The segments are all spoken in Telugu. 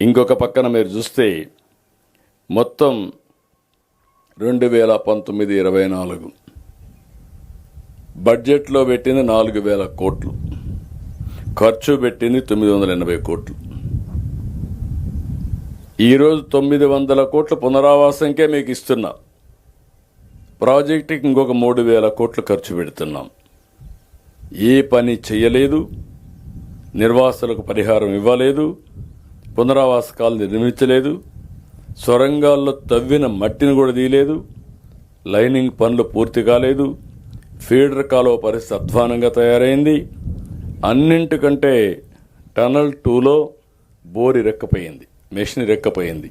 ఇంకొక పక్కన మీరు చూస్తే మొత్తం 2019-24 బడ్జెట్లో పెట్టింది 4,000 కోట్లు, ఖర్చు పెట్టింది 980 కోట్లు. ఈరోజు 900 కోట్ల పునరావాసంకే మీకు ఇస్తున్నా, ప్రాజెక్టుకి ఇంకొక 3,000 కోట్లు ఖర్చు పెడుతున్నాం. ఏ పని చేయలేదు, నిర్వాసులకు పరిహారం ఇవ్వలేదు, పునరావాసకాలు నిర్మించలేదు, సొరంగాల్లో తవ్విన మట్టిని కూడా తీయలేదు, లైనింగ్ పనులు పూర్తి కాలేదు, ఫీడర్ కాలువ పరిస్థితి అధ్వానంగా తయారైంది. అన్నింటికంటే టనల్ 2లో బోరి రెక్కపోయింది, మెషిన్ రెక్కపోయింది,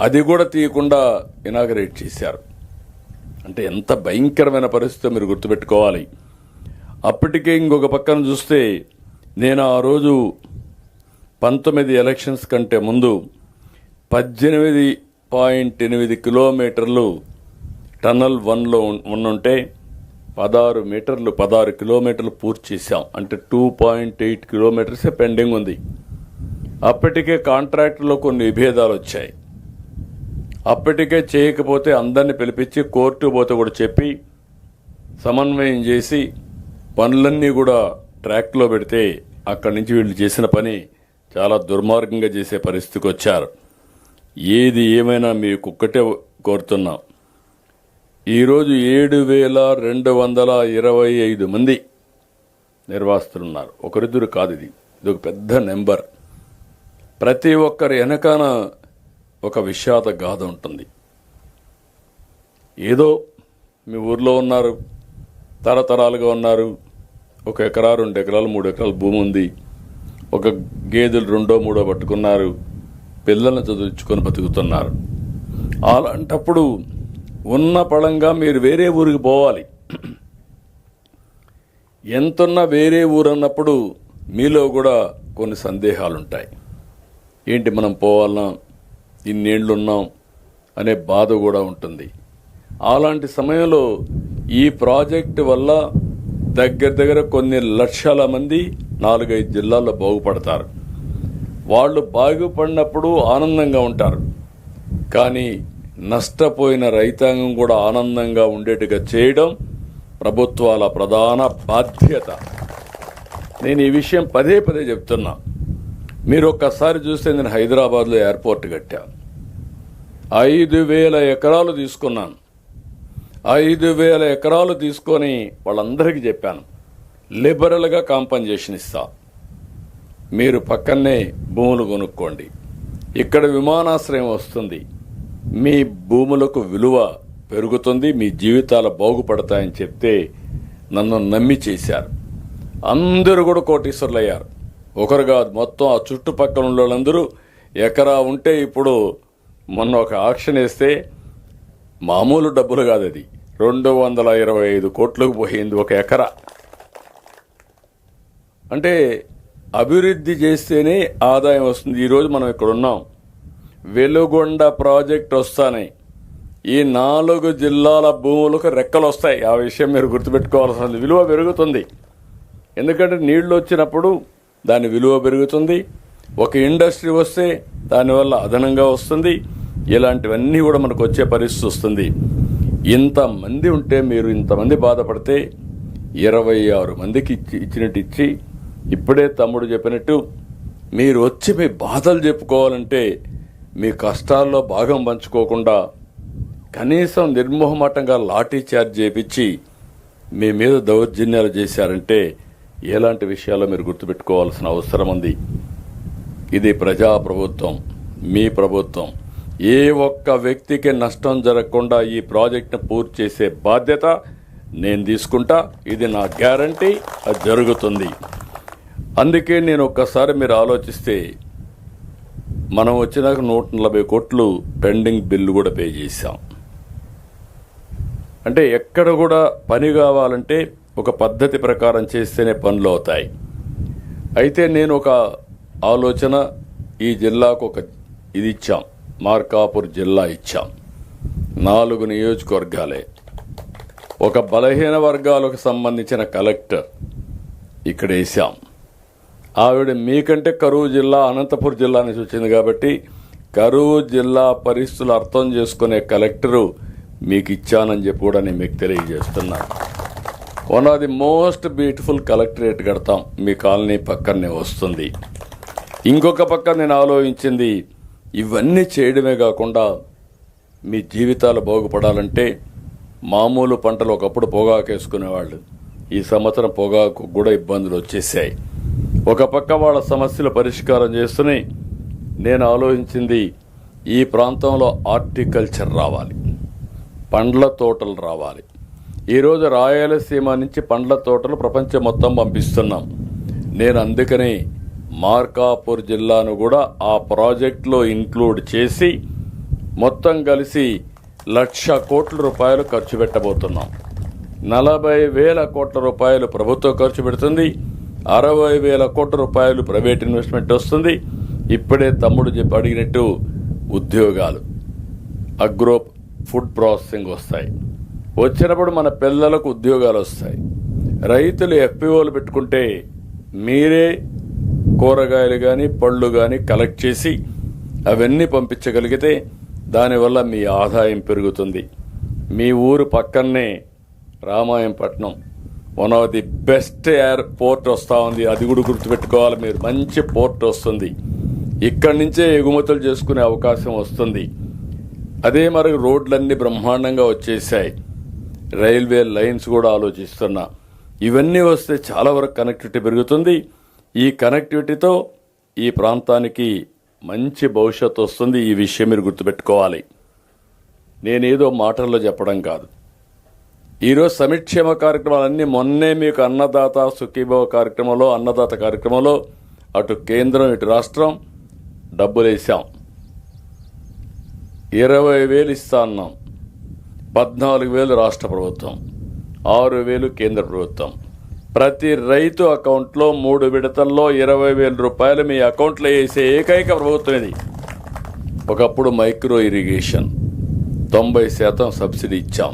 అది కూడా తీయకుండా ఇనాగరేట్ చేశారు. అంటే ఎంత భయంకరమైన పరిస్థితి మీరు గుర్తుపెట్టుకోవాలి. అప్పటికే ఇంకొక పక్కన చూస్తే నేను ఆ రోజు 19 ఎలక్షన్స్ కంటే ముందు 18.8 కిలోమీటర్లు టన్నల్ 1లో ఉంటే 16 మీటర్లు 16 కిలోమీటర్లు పూర్తి చేశాం. అంటే 2.8 కిలోమీటర్సే పెండింగ్ ఉంది. అప్పటికే కాంట్రాక్టులో కొన్ని విభేదాలు వచ్చాయి. అప్పటికే చేయకపోతే అందరిని పిలిపించి కోర్టు పోతే కూడా చెప్పి సమన్వయం చేసి పనులన్నీ కూడా ట్రాక్లో పెడితే అక్కడి నుంచి వీళ్ళు చేసిన పని చాలా దుర్మార్గంగా చేసే పరిస్థితికి వచ్చారు. ఏది ఏమైనా మీకు ఒక్కటే కోరుతున్నాం, ఈరోజు 7,225 మంది నిర్వాసితులున్నారు. ఒకరిద్దరు కాదు, ఇది ఒక పెద్ద నెంబర్. ప్రతి ఒక్కరి వెనకాన ఒక విషాద గాథ ఉంటుంది. ఏదో మీ ఊర్లో ఉన్నారు, తరతరాలుగా ఉన్నారు, 1 ఎకరా 2 ఎకరాలు 3 ఎకరాల భూమి ఉంది, ఒక గేదెలు 2 3 పట్టుకున్నారు, పిల్లల్ని చదివించుకొని బతుకుతున్నారు. అలాంటప్పుడు ఉన్న పళంగా మీరు వేరే ఊరికి పోవాలి. ఎంతున్నా వేరే ఊరు అన్నప్పుడు మీలో కూడా కొన్ని సందేహాలుంటాయి. ఏంటి మనం పోవాలన్నా, ఇన్నేళ్లున్నాం అనే బాధ కూడా ఉంటుంది. అలాంటి సమయంలో ఈ ప్రాజెక్టు వల్ల దగ్గర కొన్ని లక్షల మంది 4-5 జిల్లాల్లో బాగుపడతారు. వాళ్ళు బాగుపడినప్పుడు ఆనందంగా ఉంటారు. కానీ నష్టపోయిన రైతాంగం కూడా ఆనందంగా ఉండేట్టుగా చేయడం ప్రభుత్వాల ప్రధాన బాధ్యత. నేను ఈ విషయం పదే చెప్తున్నా. మీరు ఒక్కసారి చూస్తే నేను హైదరాబాద్లో ఎయిర్పోర్ట్ కట్టాను. 5,000 ఎకరాలు తీసుకున్నాను. 5,000 ఎకరాలు తీసుకొని వాళ్ళందరికీ చెప్పాను, లిబరల్గా కాంపన్సేషన్ ఇస్తా, మీరు పక్కనే భూములు కొనుక్కోండి, ఇక్కడ విమానాశ్రయం వస్తుంది, మీ భూములకు విలువ పెరుగుతుంది, మీ జీవితాలు బాగుపడతాయని చెప్తే నన్ను నమ్మి చేశారు. అందరూ కూడా కోటీశ్వరులు అయ్యారు. ఒకరు కాదు, మొత్తం ఆ చుట్టుపక్కల ఉన్న వాళ్ళందరూ ఎకరా ఉంటే ఇప్పుడు మొన్న ఒక ఆక్షన్ వేస్తే మామూలు డబ్బులు కాదు, అది 225 కోట్లకు పోయింది ఒక ఎకరా. అంటే అభివృద్ధి చేస్తేనే ఆదాయం వస్తుంది. ఈరోజు మనం ఇక్కడ ఉన్నాం, వెలుగొండ ప్రాజెక్ట్ వస్తానే ఈ 4 జిల్లాల భూములకు రెక్కలు వస్తాయి. ఆ విషయం మీరు గుర్తుపెట్టుకోవాల్సింది. విలువ పెరుగుతుంది, ఎందుకంటే నీళ్లు వచ్చినప్పుడు దాని విలువ పెరుగుతుంది. ఒక ఇండస్ట్రీ వస్తే దానివల్ల అదనంగా వస్తుంది. ఇలాంటివన్నీ కూడా మనకు వచ్చే పరిస్థితి వస్తుంది. ఇంతమంది ఉంటే, మీరు ఇంతమంది బాధపడితే 26 మందికి ఇచ్చినట్టు ఇచ్చి, ఇప్పుడే తమ్ముడు చెప్పినట్టు మీరు వచ్చి మీ బాధలు చెప్పుకోవాలంటే మీ కష్టాల్లో భాగం పంచుకోకుండా కనీసం నిర్మోహమాటంగా లాఠీ చార్జ్ చేపించి మీ మీద దౌర్జన్యాలు చేశారంటే ఎలాంటి విషయాల్లో మీరు గుర్తుపెట్టుకోవాల్సిన అవసరం ఉంది. ఇది ప్రజాప్రభుత్వం, మీ ప్రభుత్వం. ఏ ఒక్క వ్యక్తికి నష్టం జరగకుండా ఈ ప్రాజెక్టును పూర్తి చేసే బాధ్యత నేను తీసుకుంటా. ఇది నా గ్యారంటీ, అది జరుగుతుంది. అందుకే నేను ఒక్కసారి మీరు ఆలోచిస్తే, మనం వచ్చినాక 140 కోట్లు పెండింగ్ బిల్లు కూడా పే చేశాం. అంటే ఎక్కడ కూడా పని కావాలంటే ఒక పద్ధతి ప్రకారం చేస్తేనే పనులు అవుతాయి. అయితే నేను ఒక ఆలోచన, ఈ జిల్లాకు ఒక ఇది ఇచ్చాం, మార్కాపూర్ జిల్లా ఇచ్చాం. 4 నియోజకవర్గాలే, ఒక బలహీన వర్గాలకు సంబంధించిన కలెక్టర్ ఇక్కడ వేసాం. ఆవిడ మీకంటే కరూరు జిల్లా అనంతపురం జిల్లా నుంచి వచ్చింది కాబట్టి కరూరు జిల్లా పరిస్థితులు అర్థం చేసుకునే కలెక్టరు మీకు ఇచ్చానని చెప్పి కూడా నేను మీకు తెలియజేస్తున్నాను. One of the most beautiful collectorate కడతాం, మీ కాలనీ పక్కనే వస్తుంది. ఇంకొక పక్క నేను ఆలోచించింది, ఇవన్నీ చేయడమే కాకుండా మీ జీవితాలు బాగుపడాలంటే మామూలు పంటలు ఒకప్పుడు పొగాకు వేసుకునేవాళ్ళు, ఈ సంవత్సరం పొగాకు కూడా ఇబ్బందులు వచ్చేసాయి. ఒక పక్క వాళ్ళ సమస్యలు పరిష్కారం చేస్తూనే నేను ఆలోచించింది, ఈ ప్రాంతంలో హార్టికల్చర్ రావాలి, పండ్ల తోటలు రావాలి. ఈరోజు రాయలసీమ నుంచి పండ్ల తోటలు ప్రపంచం మొత్తం పంపిస్తున్నాం. నేను అందుకని మార్కాపూర్ జిల్లాను కూడా ఆ ప్రాజెక్టులో ఇంక్లూడ్ చేసి మొత్తం కలిసి 1,00,000 కోట్ల రూపాయలు ఖర్చు పెట్టబోతున్నాం. 40,000 కోట్ల రూపాయలు ప్రభుత్వం ఖర్చు పెడుతుంది, 60,000 కోట్ల రూపాయలు ప్రైవేట్ ఇన్వెస్ట్మెంట్ వస్తుంది. ఇప్పుడే తమ్ముడు చెప్పి అడిగినట్టు ఉద్యోగాలు, అగ్రో ఫుడ్ ప్రాసెసింగ్ వస్తాయి. వచ్చినప్పుడు మన పిల్లలకు ఉద్యోగాలు వస్తాయి. రైతులు ఎఫ్పిఓలు పెట్టుకుంటే మీరే కూరగాయలు కానీ పళ్ళు కానీ కలెక్ట్ చేసి అవన్నీ పంపించగలిగితే దానివల్ల మీ ఆదాయం పెరుగుతుంది. మీ ఊరు పక్కనే Ramayampatnam one of the best airport వస్తూ ఉంది, అది కూడా గుర్తుపెట్టుకోవాలి మీరు. మంచి పోర్ట్ వస్తుంది, ఇక్కడి నుంచే ఎగుమతులు చేసుకునే అవకాశం వస్తుంది. అదే మరి రోడ్లన్నీ బ్రహ్మాండంగా వచ్చేసాయి, రైల్వే లైన్స్ కూడా ఆలోచిస్తున్నా. ఇవన్నీ వస్తే చాలా వరకు కనెక్టివిటీ పెరుగుతుంది. ఈ కనెక్టివిటీతో ఈ ప్రాంతానికి మంచి భవిష్యత్తు వస్తుంది. ఈ విషయం మీరు గుర్తుపెట్టుకోవాలి. నేనేదో మాటల్లో చెప్పడం కాదు. ఈరోజు సంక్షేమ కార్యక్రమాలన్నీ మొన్నే మీకు అన్నదాత సుఖీభవ కార్యక్రమంలో, అన్నదాత కార్యక్రమంలో అటు కేంద్రం ఇటు రాష్ట్రం డబ్బులు వేసాం. 20,000 ఇస్తా అన్నాం, 14,000 రాష్ట్ర ప్రభుత్వం, 6,000 కేంద్ర ప్రభుత్వం. ప్రతి రైతు అకౌంట్లో 3 విడతల్లో 20,000 రూపాయలు మీ అకౌంట్లో వేసే ఏకైక ప్రభుత్వం ఇది. ఒకప్పుడు మైక్రో ఇరిగేషన్ 90% సబ్సిడీ ఇచ్చాం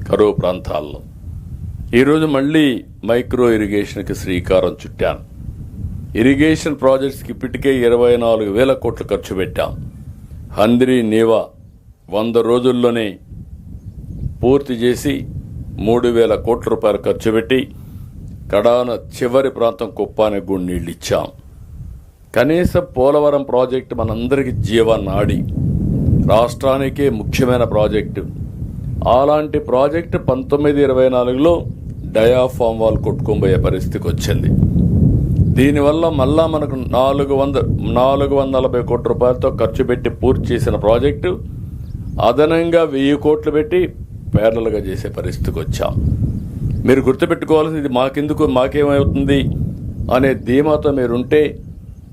కరువు ప్రాంతాల్లో. ఈరోజు మళ్ళీ మైక్రో ఇరిగేషన్కి శ్రీకారం చుట్టాను. ఇరిగేషన్ ప్రాజెక్ట్స్కి ఇప్పటికే 24,000 కోట్లు ఖర్చు పెట్టాం. హంద్రీ నీవా 100 రోజుల్లోనే పూర్తి చేసి 3,000 కోట్ల రూపాయలు ఖర్చు పెట్టి కడాన చివరి ప్రాంతం కుప్పానికి కూడా నీళ్ళు ఇచ్చాం. కనీసం పోలవరం ప్రాజెక్టు మనందరికీ జీవనాడి, రాష్ట్రానికే ముఖ్యమైన ప్రాజెక్టు. అలాంటి ప్రాజెక్టు 1924లో డయాఫామ్ వాల్ కొట్టుకోబోయే పరిస్థితికి వచ్చింది. దీనివల్ల మళ్ళా మనకు 440 కోట్ల రూపాయలతో ఖర్చు పెట్టి పూర్తి చేసిన ప్రాజెక్టు అదనంగా 1,000 కోట్లు పెట్టి పేర్లలుగా చేసే పరిస్థితికి వచ్చాం. మీరు గుర్తుపెట్టుకోవాల్సింది, ఇది మాకెందుకు, మాకేమవుతుంది అనే ధీమాతో మీరుంటే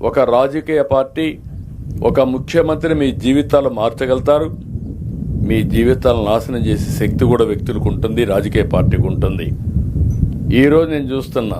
ఒక రాజకీయ పార్టీ, ఒక ముఖ్యమంత్రి మీ జీవితాలు మార్చగలుగుతారు. మీ జీవితాలను నాశనం చేసే శక్తి కూడా వ్యక్తులకు ఉంటుంది, రాజకీయ పార్టీకి ఉంటుంది. ఈరోజు నేను చూస్తున్నా